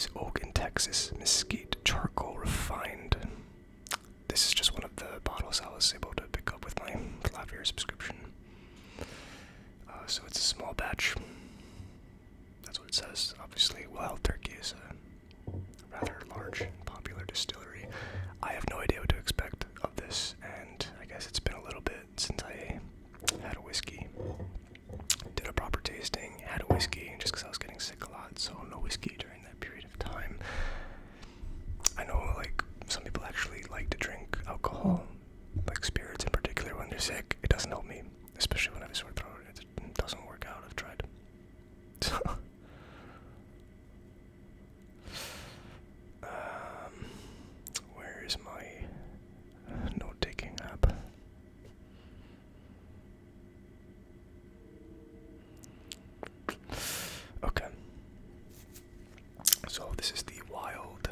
is oak and Texas mesquite charcoal refined. This is just one of the bottles I was able to pick up with my Flavier subscription. So it's a small batch. That's what it says. Obviously, Wild Turkey is a rather large and popular distillery. I have no idea what to expect of this, and I guess it's been a little bit since I had a whiskey. Did a proper tasting, had a whiskey, just because I was getting sick a lot, so no whiskey during that period of time. I know, like, some people actually like to drink alcohol, like spirits in particular, when they're sick. It doesn't help me, especially when I have a sore throat. It doesn't work out. I've tried. Where is my note-taking app? Okay. So this is the Wild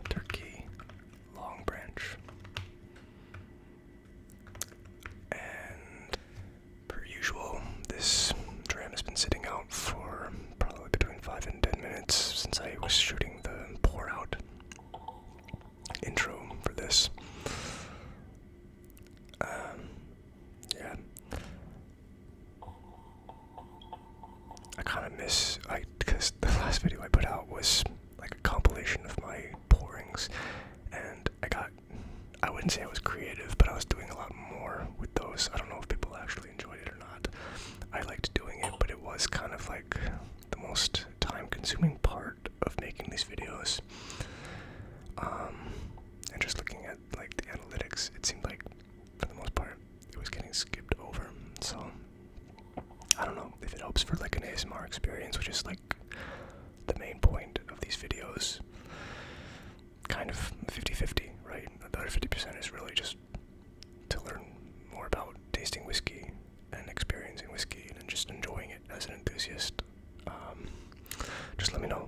Turkey Longbranch. And per usual, this dram has been sitting out for probably between 5 and 10 minutes since I was shooting the pour out intro for this. Yeah. I kind of miss, because the last video I put out was like a compilation of my pourings, and I wouldn't say I was creative, but I was doing a lot more with those. I don't know if people actually enjoyed it or not. I liked doing it, but it was kind of like the most time-consuming part of making these videos. And just looking at like the analytics, it seemed like for the most part it was getting skipped over. So I don't know if it helps for like an ASMR experience, which is like the main point of these videos. Kind of 50-50, right? The other 50% is really just to learn more about tasting whiskey and experiencing whiskey and just enjoying it as an enthusiast. Just let me know.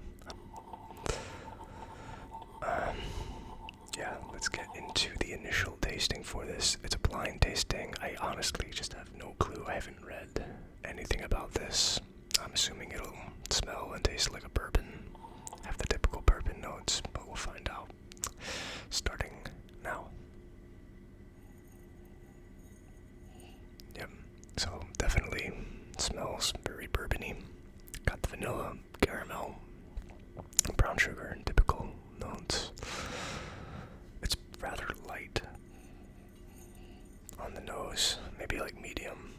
Yeah, let's get into the initial tasting for this. It's a blind tasting. I honestly just have no clue. I haven't read anything about this. I'm assuming it'll smell and taste like a bourbon. Have the typical bourbon notes, but we'll find out. Starting now. Yep, so definitely smells very bourbony. Got the vanilla, caramel, brown sugar, and typical notes. It's rather light on the nose, maybe like medium.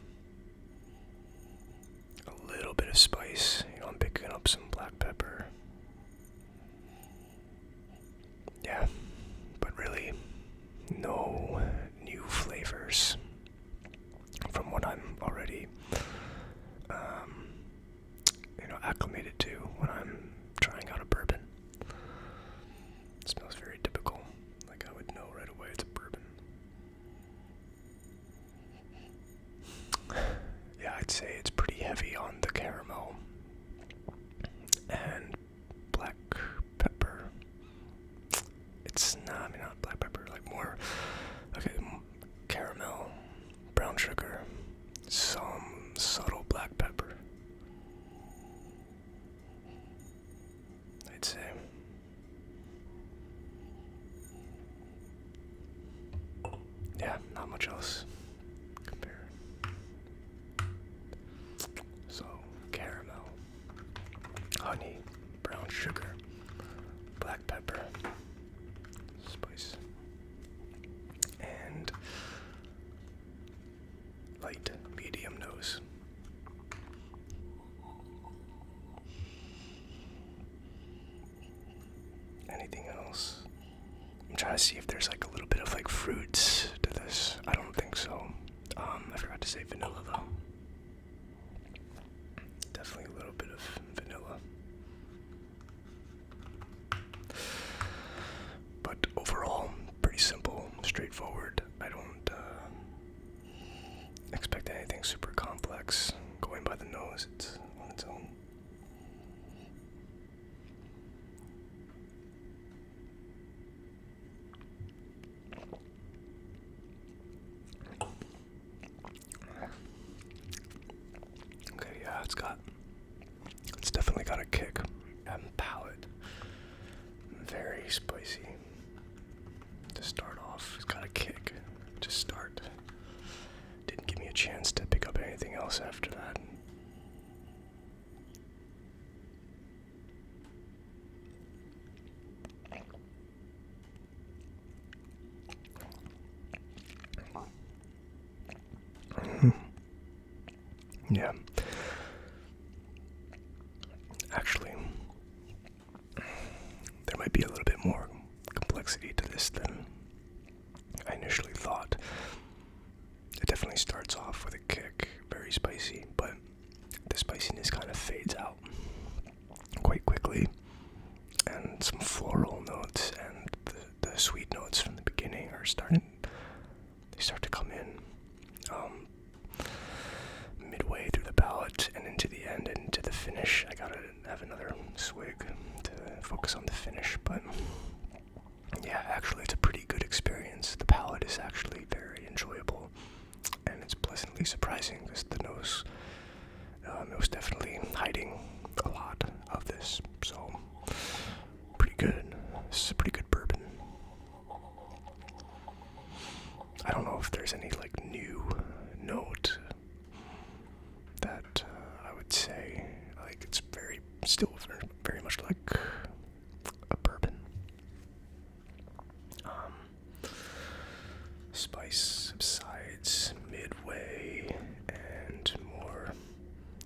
A little bit of spice, I'm picking up some black pepper. Yeah, but really no new flavors from what I'm already acclimated to when I'm trying out a bourbon. It smells very typical, like I would know right away it's a bourbon. Yeah, I'd say it's pretty heavy on the caramel and black pepper. It's not black pepper, like more, okay, caramel, brown sugar, some subtle black pepper, I'd say. Yeah, not much else. Compare. So, caramel, honey, brown sugar, black pepper, spice, and light medium nose. Anything else? I'm trying to see if there's like a little bit of like fruits to this. I don't think so. I forgot to say vanilla though. Definitely a little bit of vanilla. But overall, pretty simple, straightforward. I don't expect anything super complex. Going by the nose, it's on its own. Okay, yeah, it's definitely got a kick. And Palate. very spicy to start off. It's got a kick to start. Didn't give me a chance to pick up anything else after that. Yeah. Actually, there might be a little bit more complexity to this than I initially thought. It definitely starts off with a kick, very spicy, but the spiciness kind of fades out quite quickly, and some floral notes and the sweet notes from the beginning are start to come in midway through the palate and into the end and into the finish. I gotta have another swig to focus on the finish, but yeah, actually it's a pretty good experience. The palate is actually very enjoyable, and it's pleasantly surprising because the nose was definitely hiding a lot of this, so pretty good. This is a pretty good bourbon. I don't know if there's any like new note that I would say like it's still very much like a bourbon. Spice subsides midway, and more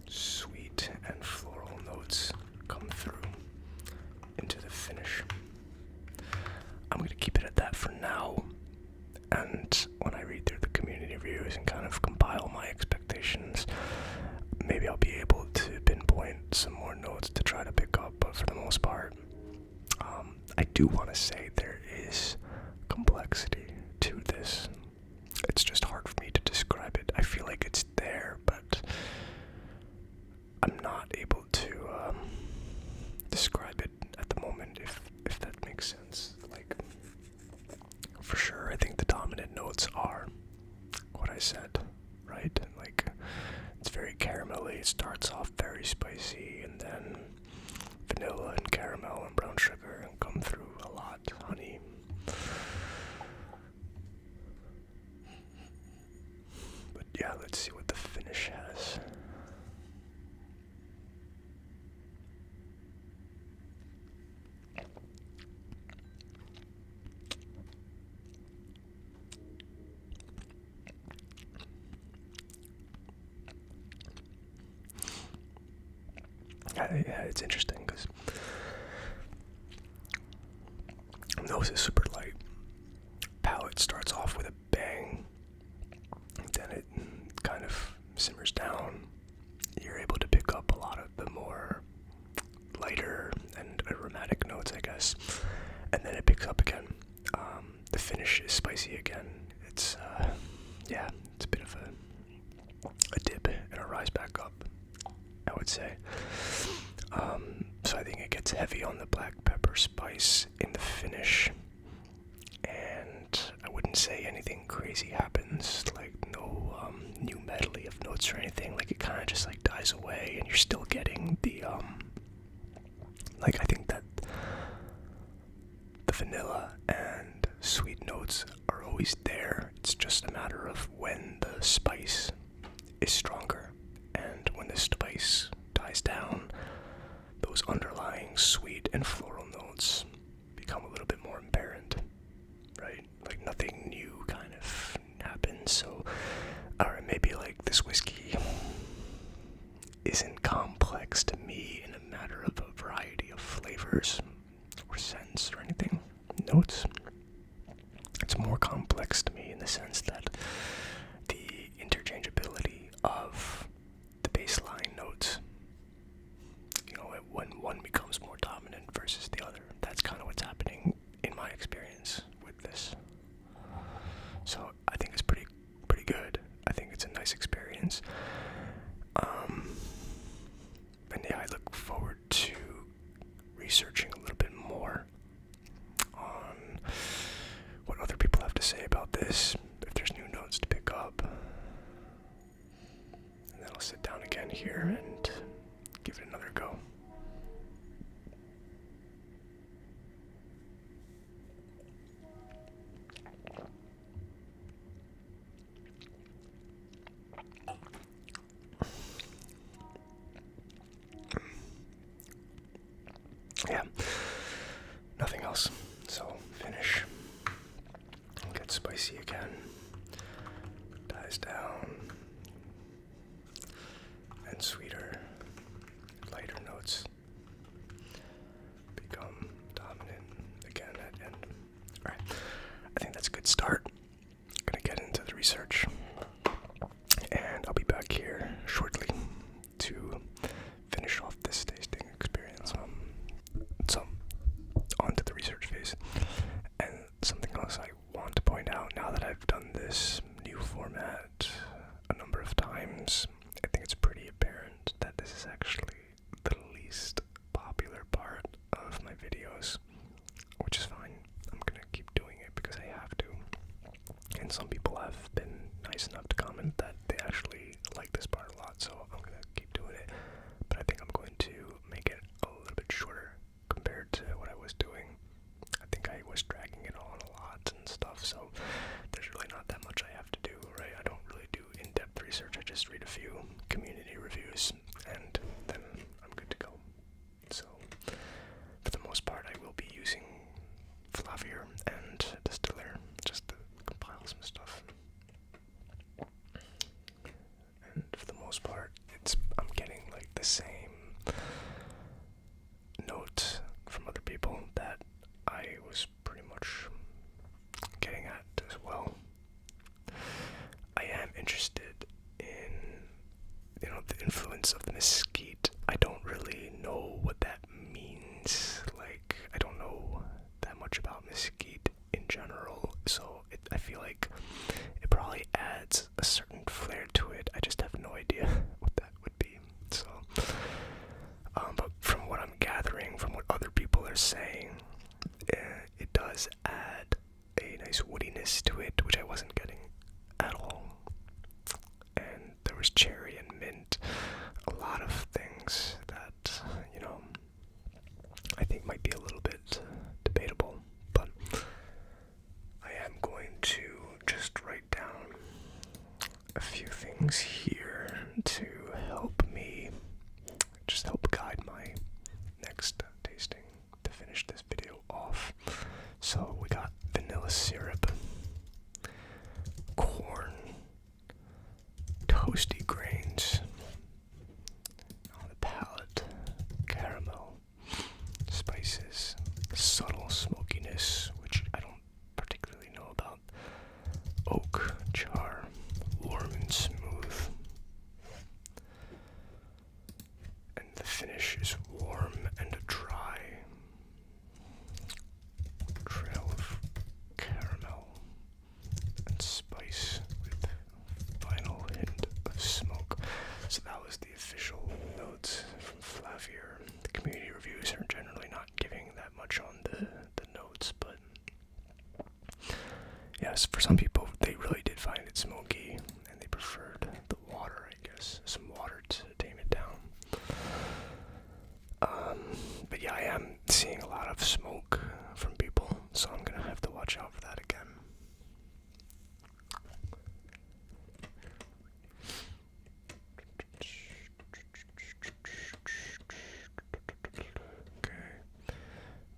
sweet and floral notes come through into the finish. I'm gonna keep it at that for now, and when I read through the community reviews and kind of compile my expectations, maybe I'll be able to pinpoint some more notes to try to pick up, but for the most part, I do want to say there is complexity to this. It's just hard for me to describe it. I feel like it's there, but I'm not able to describe it at the moment, if that makes sense. Like, for sure, I think the dominant notes are what I said, right? Like, it's very caramelly. It starts off very spicy, and then vanilla and caramel and brown sugar come through a lot. Honey. But yeah, let's see what the finish has. Yeah, it's interesting because nose is super light. Palate starts off with a bang, then it kind of simmers down. You're able to pick up a lot of the more lighter and aromatic notes, I guess, and then it picks up again. The finish is spicy again. It's it's a bit of a dip and a rise back up, I would say. So I think it gets heavy on the black pepper spice in the finish, and I wouldn't say anything crazy happens, like no new medley of notes or anything. Like, it kind of just like dies away, and you're still getting the I think that the vanilla and sweet notes are always there. It's just a matter of when the spice is stronger, and when the spice dies down, those underlying sweet and floral notes become a little bit more apparent, right? Like, nothing new kind of happens. So, or maybe like this whiskey isn't complex to me in a matter of a variety of flavors or scents or anything. Notes. It's more complex to me in the sense that the interchangeability of the baseline notes, when one becomes more dominant versus the other, that's kind of what's happening in my experience with this. So I think it's pretty good. I think it's a nice experience. And yeah, I look forward to researching a little bit more on what other people have to say about this, if there's new notes to pick up. And then I'll sit down again here and give it another go. yeah, nothing else. So finish, get spicy again, dies down, and sweeter, lighter notes become dominant again at end. Alright, I think that's a good start. I'm gonna get into the research, and I'll be back here shortly to finish off this tasting experience. So, on to the research phase. And something else I want to point out, now that I've done this new format a number of times, I think it's pretty apparent that this is actually the least popular part of my videos, which is fine. I'm gonna keep doing it because I have to. And some people have been nice enough to comment that they actually like this part a lot, so I'm gonna keep doing it. But I think I'm going to make it a little bit shorter compared to what I was doing. I think I was dragging it on a lot and stuff, so there's really not that much I have to do, right? I don't really do in-depth research. I just read a few community reviews, and then I'm good to go. So, for the most part, I will be using Flavier and Distiller just to compile some stuff. And for the most part, I'm getting like the same note from other people that I was pretty much getting at as well. I am interested in, the influence of the mesquite. I don't really know what that means. Like, I don't know that much about mesquite in general, so I feel like it probably adds a certain flair to it. I just have no idea what that would be. So, but from what I'm gathering, from what other people are saying, it does add a nice woodiness to it, which I wasn't getting at all. And there was cherry and mint, a lot of things that, I think might be a little bit debatable, but I am going to just write down a few things here to help me, just help guide my next tasting to finish this video off. So we got vanilla syrup, corn, toasty grains, on the palate, caramel, spices, subtle smokiness, which I don't particularly know about, oak, char, warm and smooth, and the finish is warm and dry, trail of caramel and spice with final hint of smoke. So that was the official notes from Flavier. The community reviews are generally not giving that much on the notes, but yes, for some people they really did find it smoky and they preferred the water, I guess, some water to tame it down. But yeah, I am seeing a lot of smoke from people, so I'm gonna have to watch out for that again. Okay.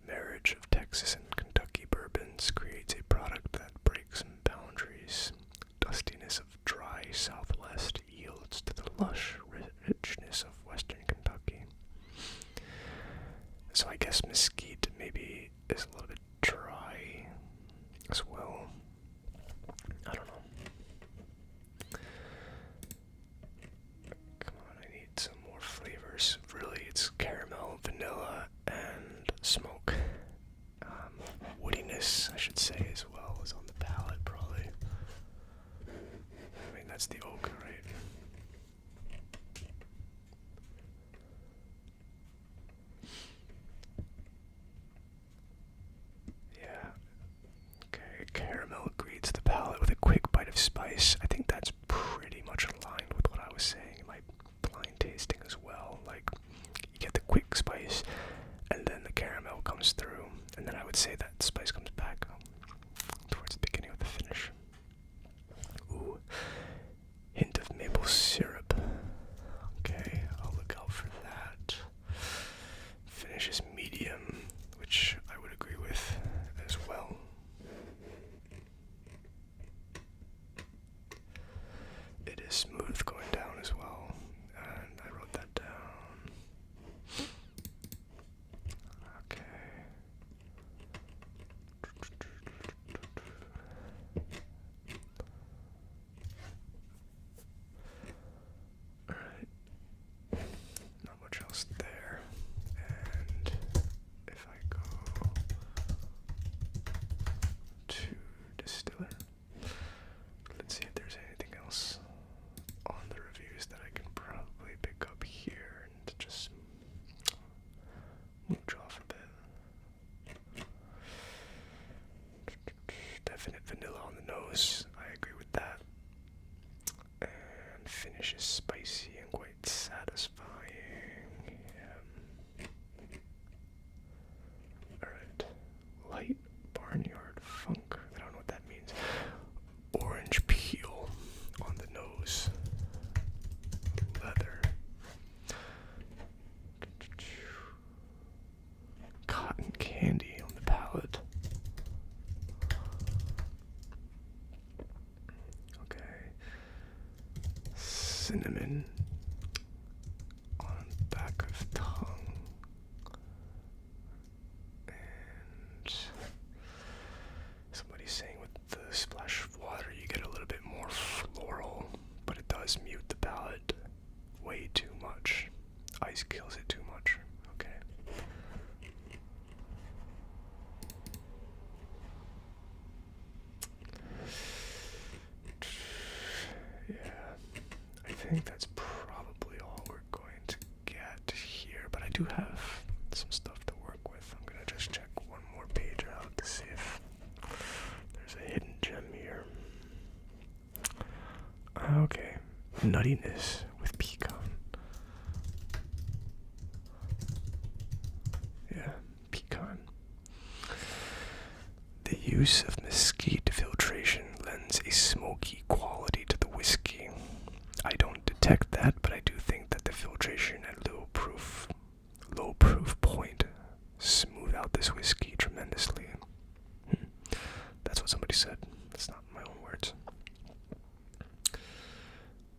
Marriage of Texas and Kentucky bourbons creates a product that breaks boundaries. Dustiness of dry Southwest yields to the lush richness of Western Kentucky. So I guess mesquite maybe is a little bit dry as well. I don't know. Come on, I need some more flavors. Really, it's caramel, vanilla, and smoke. Woodiness, I should say, as well, is on the palate, probably. I mean, that's the oak, right? Yeah. Okay, caramel greets the palate with a quick bite of spice. I think that's pretty much aligned with what I was saying in my blind tasting as well. Like, you get the quick spice, and then the caramel comes through, and then I would say that spice comes back towards the beginning of the finish. Ooh, hint of maple syrup. Okay, I'll look out for that. Finish is medium. cinnamon on back of tongue. And somebody's saying with the splash of water you get a little bit more floral, but it does mute the palate way too much. Ice kills it too much. Okay. Yeah, I think that's probably all we're going to get here, but I do have some stuff to work with. I'm gonna just check one more page out to see if there's a hidden gem here. Okay, nuttiness with pecan. Yeah, pecan. The use of mesquite filtration lends a smoky quality to the whiskey. I don't detect that, but I do think that the filtration at low proof point smooth out this whiskey tremendously. That's what somebody said. That's not my own words.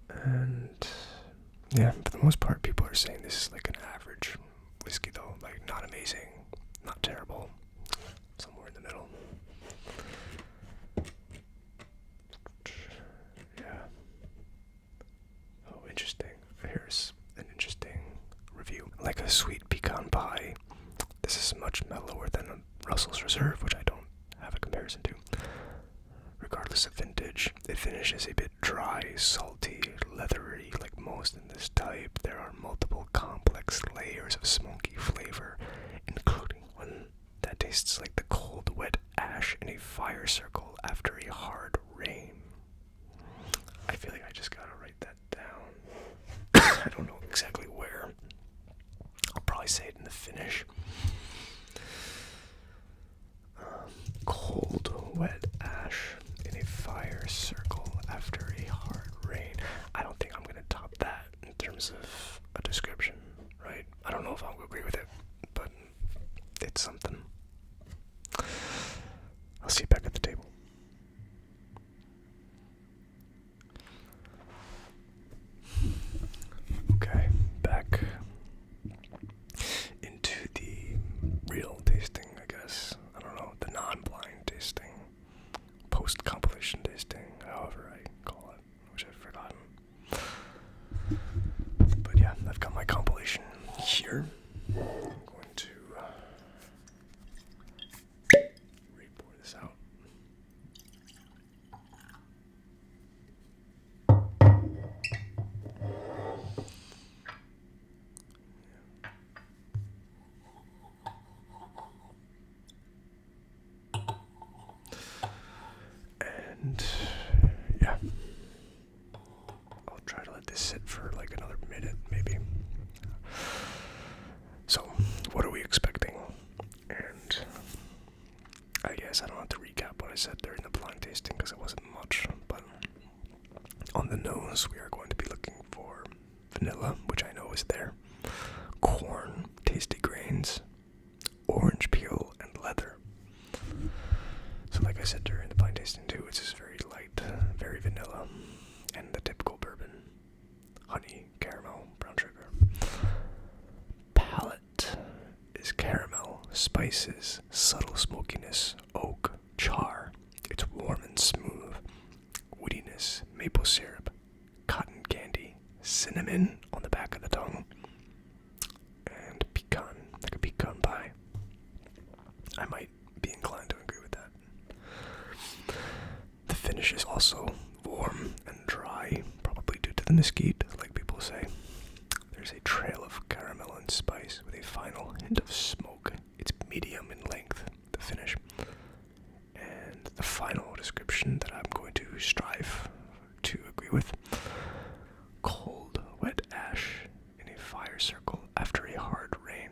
And yeah, for the most part, people are saying this is like an average whiskey, though. Like, not amazing, not terrible, somewhere in the middle. Yeah. Oh, interesting. Here's an interesting review. Like a sweet pecan pie, this is much mellower than a Russell's Reserve, which I don't have a comparison to. Regardless of vintage, it finishes a bit dry, salty, leathery. Like most in this type, there are multiple complex layers of smoky flavor, including one that tastes like the cold, wet ash in a fire circle after a hard rain. I feel like I just gotta write that down. I don't know exactly where. I'll probably say it in the finish. Cold, wet ash in a fire circle after a hard rain. I don't think I'm gonna top that in terms of a description, right? I don't know if I'll agree with it, but it's something. I'll see you back at the table. Okay, back into the real tasting, I guess. I don't know, the non-blind tasting, post-compilation tasting, however I call it, which I've forgotten. But yeah, I've got my compilation here. I'm going to re-pour this out. And yeah, I'll try to let this sit for like another minute, maybe. So, what are we expecting? And I guess I don't have to recap what I said during the blind tasting because it wasn't much, but on the nose, we are going to be looking for vanilla, which I know is there, corn, tasty grains, orange peel, and leather. So like I said during the blind tasting too, it's just very light, very vanilla, and the typical bourbon. Honey, caramel, brown sugar. Palate is caramel, spices, subtle smokiness, oak, char. It's warm and smooth. Woodiness, maple syrup, cotton candy, cinnamon on the back of the tongue, and pecan, like a pecan pie. I might be inclined to agree with that. The finish is also warm and dry, probably due to the mesquite, like people say. There's a trail of caramel and spice with a final hint of smoke. It's medium in length, the finish. And the final description that I'm going to strive to agree with. Cold, wet ash in a fire circle after a hard rain.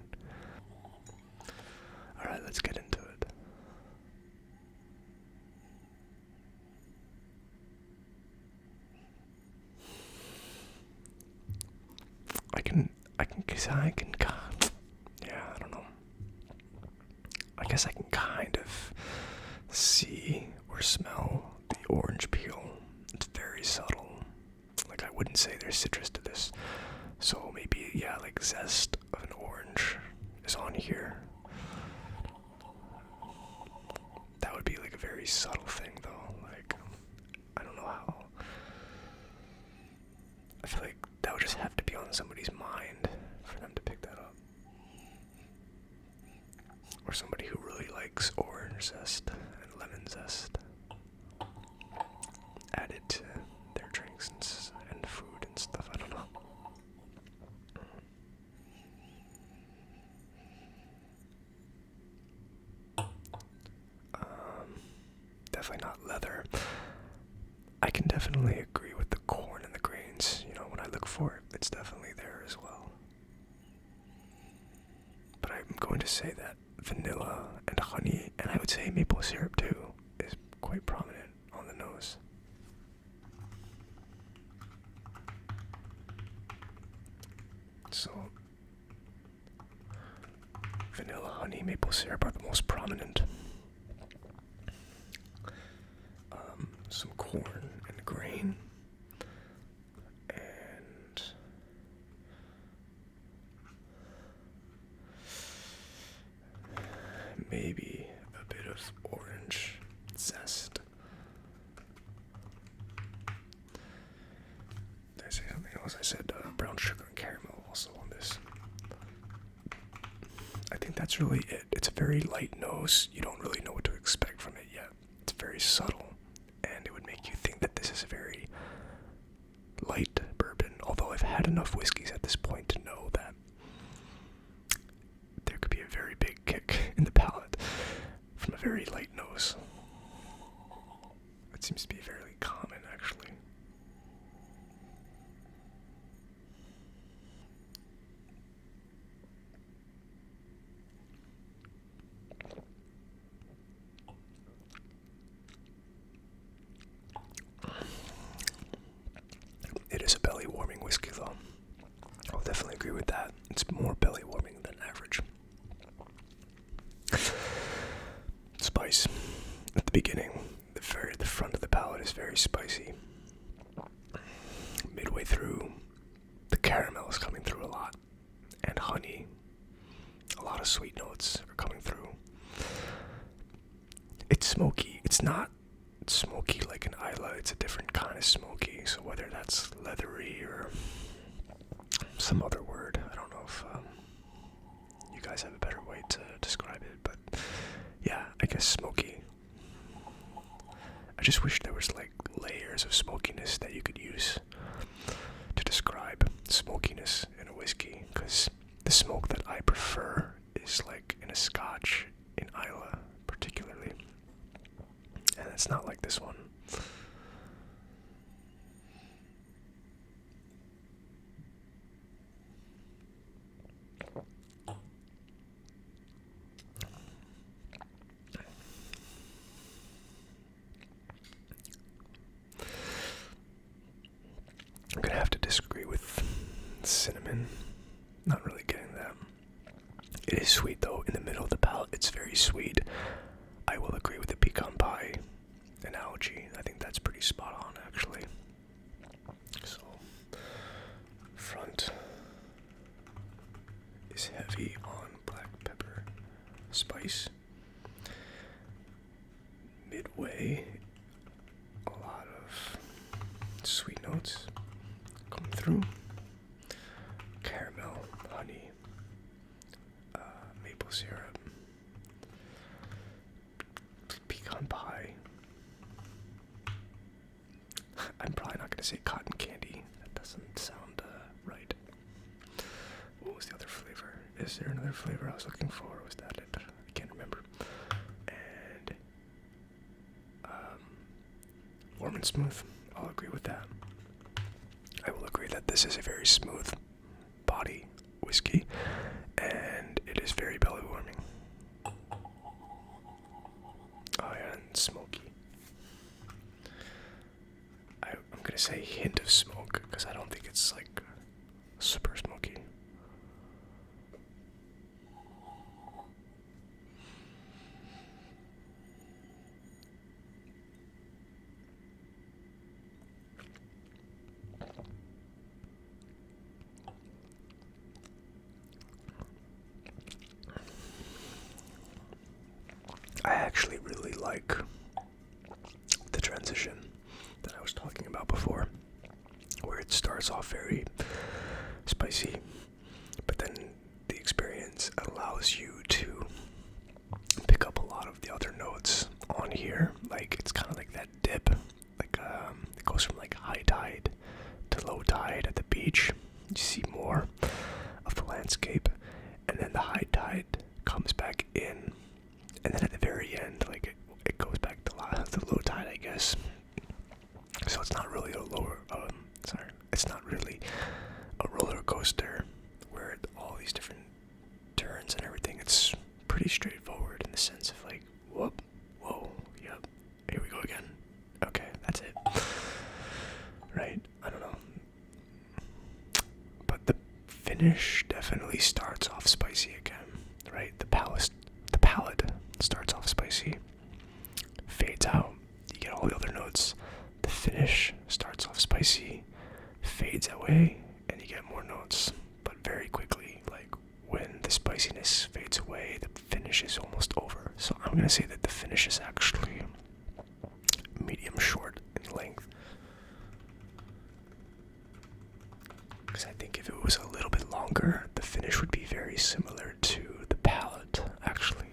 Alright, let's get into it. I don't know. I guess I can kind of see or smell the orange peel. It's very subtle. Like, I wouldn't say there's citrus to this. So maybe, yeah, like zest of an orange is on here. That would be like a very subtle thing though. Like, I don't know how. I feel like that would just have to be on somebody's mind for them to pick that up. Or somebody who really likes orange zest and lemon zest. Add it to their drinks and food and stuff, I don't know. Definitely not leather. I can definitely agree with the corn and the grains. You know, when I look for it, it's definitely there as well. But I'm going to say that vanilla and honey, and I would say maple syrup too, is quite prominent on the nose. So, vanilla, honey, maple syrup are the most prominent. Some corn and grain, and maybe a bit of orange zest. Did I say something else? I said brown sugar and caramel also on this. I think that's really it. It's a very light nose. You don't really know what to expect from it yet. It's very subtle. And it would make you think that this is a very light bourbon, although I've had enough whiskeys at this point to know that there could be a very big kick in the palate from a very light nose. It seems to be fairly common, actually. It is a belly-warming whiskey, though. I'll definitely agree with that. It's more belly-warming than average. Spice. At the beginning, the front of the palate is very spicy. Midway through, the caramel is coming through a lot. And honey. A lot of sweet notes are coming through. It's smoky. It's not smoky like an Isla, it's a different kind of smoky, so whether that's leathery or some other word, I don't know if you guys have a better way to describe it, but yeah, I guess smoky. I just wish there was like layers of smokiness that you could use to describe smokiness in a whiskey, because the smoke that I prefer is like in a Scotch, in Isla particularly. And it's not like this one. I'm gonna have to disagree with cinnamon. Not really getting that. It is sweet though. In the middle of the palate, it's very sweet. I will agree with the pecan pie analogy. I think that's pretty spot on, actually. So, front is heavy on black pepper spice. Midway, a lot of sweet notes coming through. Caramel, honey, maple syrup, pecan pie. I'm probably not going to say cotton candy. That doesn't sound right. What was the other flavor? Is there another flavor I was looking for? Or was that it? I can't remember. And warm and smooth. I'll agree with that. I will agree that this is a very smooth body whiskey, and it is very belly warming. Oh yeah, and smoky. I'm gonna say hint of smoke because I don't think it's like super smoky. I actually really like the transition that I was talking about before, where it starts off very spicy, but then the experience allows you to pick up a lot of the other notes on here. Like, it's kind of like that dip, like it goes from like high tide to low tide at the beach. You see more of the landscape, and then the high tide comes back in, and then at the very end, like it goes back to the low tide, I guess. So it's not really it's not really a roller coaster where all these different turns and everything. It's pretty straightforward in the sense of like, whoop, whoa, yep, here we go again. Okay, that's it. Right? I don't know. But the finish definitely starts off spicy again, right? The palate starts off spicy, fades out, you get all the other notes. The finish starts off spicy, fades away, and you get more notes, but very quickly. Like, when the spiciness fades away, the finish is almost over. So I'm gonna say that the finish is actually medium short in length, because I think if it was a little bit longer, the finish would be very similar to the palate. Actually,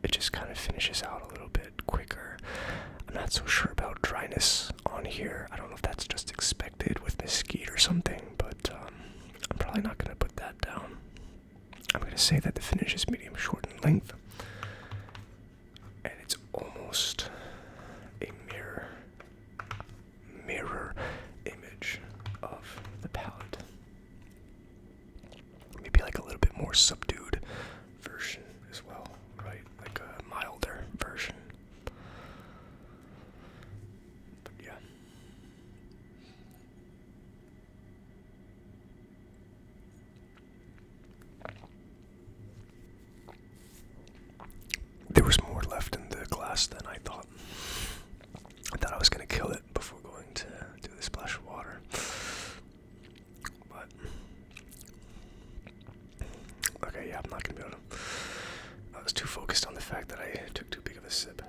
it just kind of finishes out a little bit quicker. I'm not so sure about dryness on here. I don't know if that's just expected with mesquite or something, but I'm probably not going to put that down. I'm going to say that the finish is medium short in length, and it's almost a mirror image of the palette. Maybe like a little bit more subdued version as well, right? Like a milder version. There was more left in the glass than I thought. I thought I was going to kill it before going to do the splash of water. But, okay, yeah, I'm not going to be able to. I was too focused on the fact that I took too big of a sip.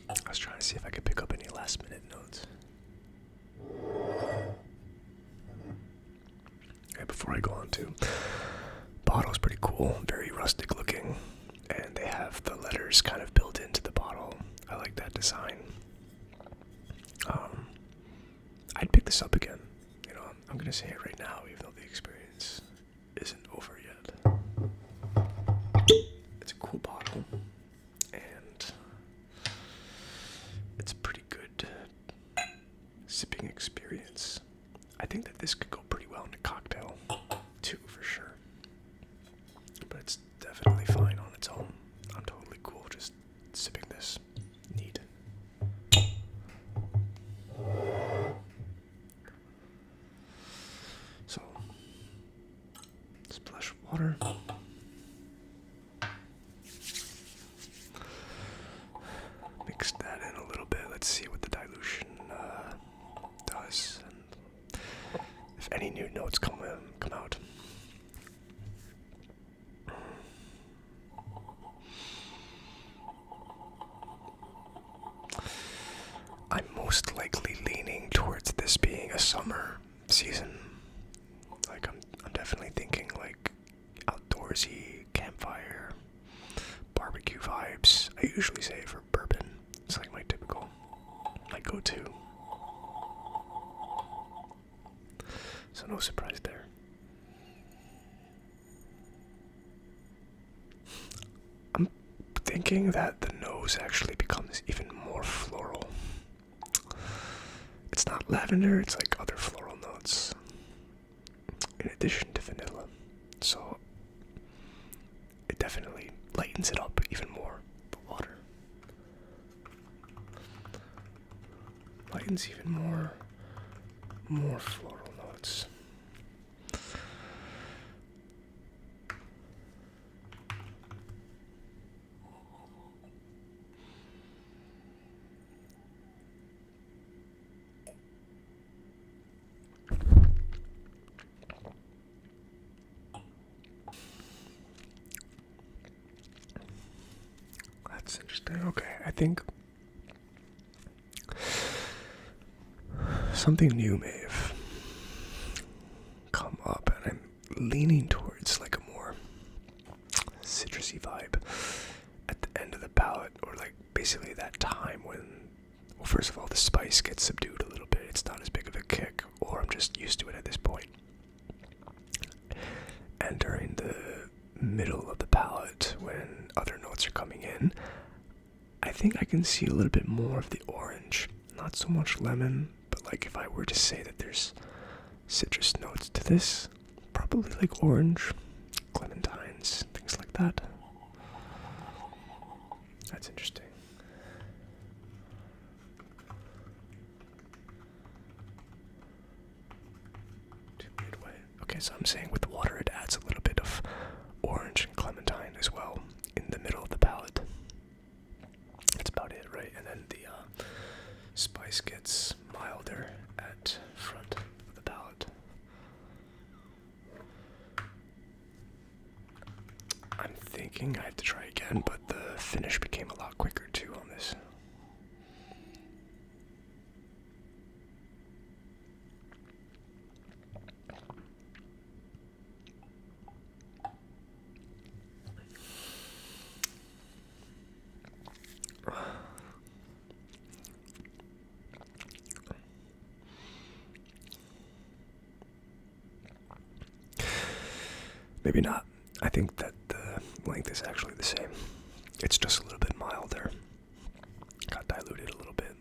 I was trying to see if I could pick up any last minute notes. Okay, before I go on to bottle's pretty cool, very rustic looking, and they have the letters kind of built into the bottle. I like that design. I'd pick this up again. You know, I'm gonna say it right now, even though the experience isn't over yet. It's a cool bottle, and it's a pretty good sipping experience. I think that this could go pretty well in a cocktail, too, for sure. But it's definitely fine on its own. I'm totally cool just sipping this. Neat. So, splash of water. Mix that in a little bit. Let's see what the dilution does, and if any new notes come out. I'm most likely leaning towards this being a summer season. Like, I'm definitely thinking like outdoorsy, campfire, barbecue vibes. I usually say for bourbon. It's like my go-to. So no surprise there. I'm thinking that the nose actually becomes even more floral. It's not lavender, it's like other floral notes, in addition to vanilla. So it definitely lightens it up even more, the water. Lightens even more floral notes. think something new may have come up, and I'm leaning towards like a more citrusy vibe at the end of the palate, or like basically that time when, well, first of all, the spice gets subdued a little bit. It's not as big of a kick, or I'm just used to it at this point. And during the middle of the palate, when other notes are coming in, I think I can see a little bit more of the orange. Not so much lemon, but like if I were to say that there's citrus notes to this, probably like orange, clementines, things like that. That's interesting. To Midway. Okay, so I'm saying with the water it adds a little bit of orange and clementine as well in the middle of the palate. That's about it, right? And then the spice gets milder at front of the palate. I'm thinking I have to try again, but the finish became a lot quicker too on this. Maybe not. I think that the length is actually the same. It's just a little bit milder. Got diluted a little bit.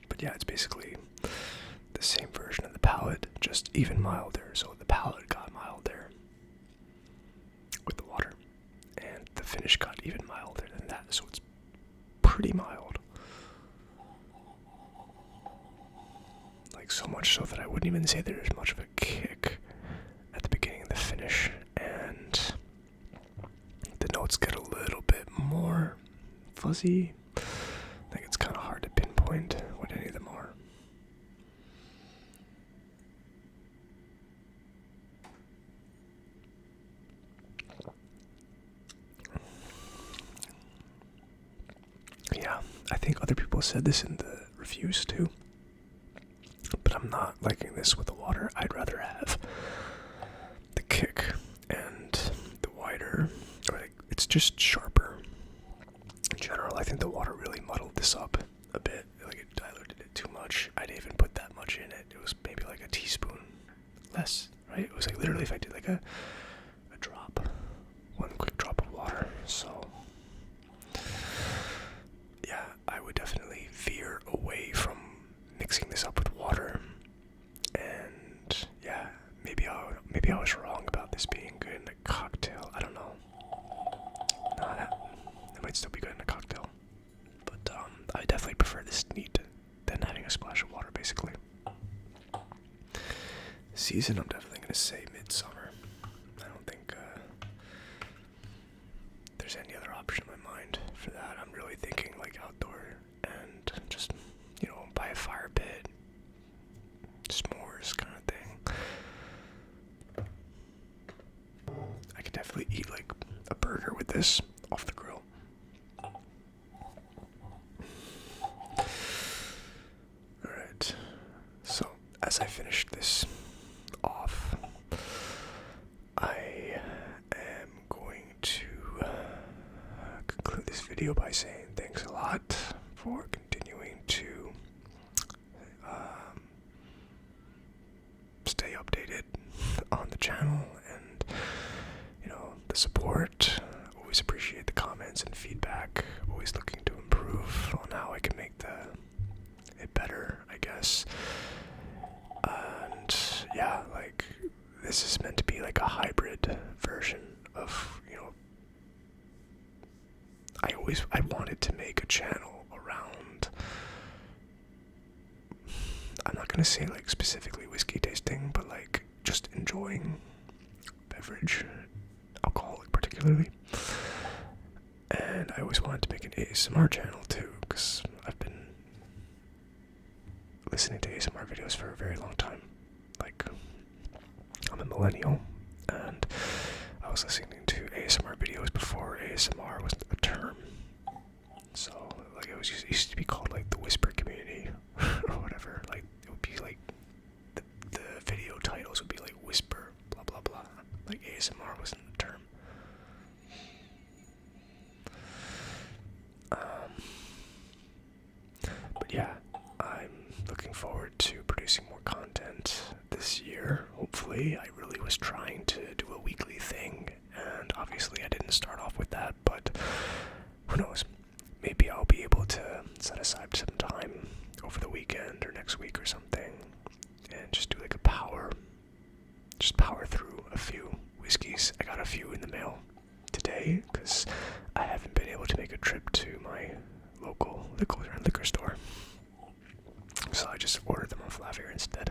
But yeah, it's basically the same version of the palate, just even milder. So the palate got milder with the water, and the finish got even milder than that. So it's pretty mild. Like so much so that I wouldn't even say there's much of a kick at the beginning of the finish, and the notes get a little bit more fuzzy. I think it's kind of hard to pinpoint what any of them are. Yeah, I think other people said this in the reviews too, but I'm not liking this with the water. I'd rather have the kick and the wider, or like, it's just sharper. In general, I think the water really muddled this up a bit. Like it diluted it too much. I didn't even put that much in it. It was maybe like a teaspoon less, right? It was like literally if I did like a drop, one quick drop of water. So yeah, I would definitely veer away from mixing this up with water. And yeah, maybe I was wrong about this being good in a cocktail. I don't know. No, that might still be good in a cocktail. But I definitely prefer this neat than having a splash of water, basically. Season, I'm definitely going to say midsummer. I don't think there's any other option in my mind for that. I'm really thinking like outdoor and just, by a fire pit, s'mores kind of thing. I could definitely eat like a burger with this off the grill. Alright, so as I finish this off, I am going to conclude this video by saying thanks a lot for continuing to stay updated on the channel and the support. Always appreciate the comments and feedback. Always looking to improve on how I can make it better, I guess. And yeah, like this is meant to be like a hybrid version of I wanted to make a channel around, I'm not gonna say like specifically whiskey tasting, but like just enjoying beverage, alcoholic particularly. And I always wanted to make an ASMR channel too, because I've been listening to ASMR videos for a very long time. Like, I'm a millennial, and I was listening to ASMR videos before ASMR was a term. So like it used to be called like the Whisper Community or whatever. Like it would be like the video titles would be like Whisper blah blah blah. Like ASMR wasn't the term. But yeah, I'm looking forward to producing more content this year. Hopefully, I really was trying to do a weekly thing, and obviously I didn't start off with that, but who knows? Maybe I'll be able to set aside some time over the weekend or next week or something and just do like power through a few whiskeys. I got a few in the mail today because I haven't been able to make a trip to my local liquor store. So I just ordered them on Flavier instead.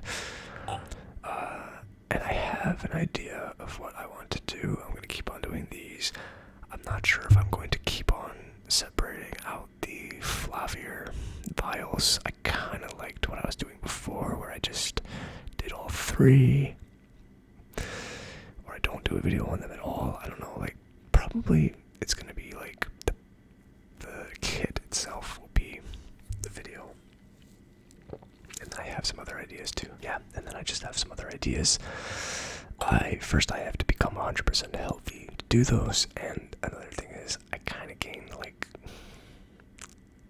And I have an idea of what I want to do. I'm going to keep on doing these. I'm not sure if I'm going to keep on separating out the Flavier vials. I kind of liked what I was doing before, where I just did all three. Or I don't do a video on them at all. I don't know, like, probably it's going to be like the kit itself will be the video. And I have some other ideas too. Yeah, and then I just have some other ideas. First I have to become 100% healthy to do those, and another thing is I kind of gained like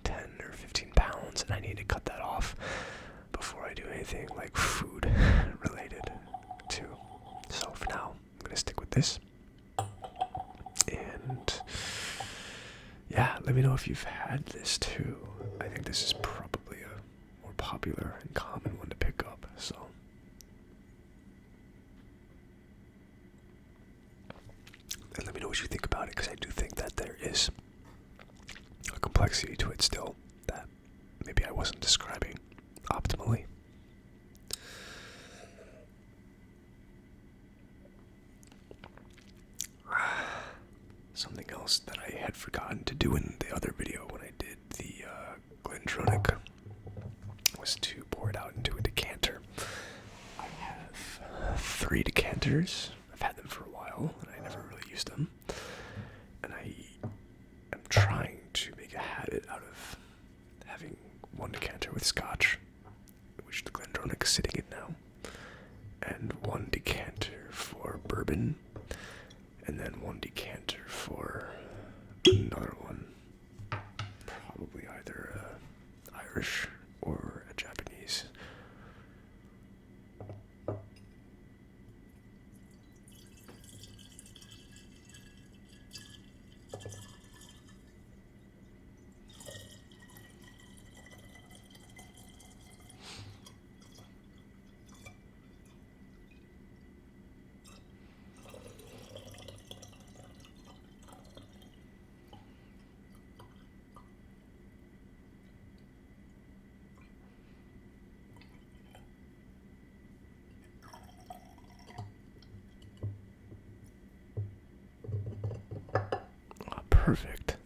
10 or 15 pounds, and I need to cut that off before I do anything like food related too. So for now, I'm going to stick with this. And yeah, let me know if you've had this too. I think this is probably a more popular and common one to pick up, so. And let me know what you think about it, because I do think that there is a complexity to it still that maybe I wasn't describing optimally. Something else that I had forgotten to do in the other video when I did the Glendronach was to pour it out into a decanter. I have 3 decanters. I've had them for a while, and I never really used them. And I am trying to make a habit out of having 1 decanter with scotch, which the Glendronach is sitting in now, and 1 decanter for bourbon, and then 1 decanter for another one, probably either Irish or a Japanese. Perfect.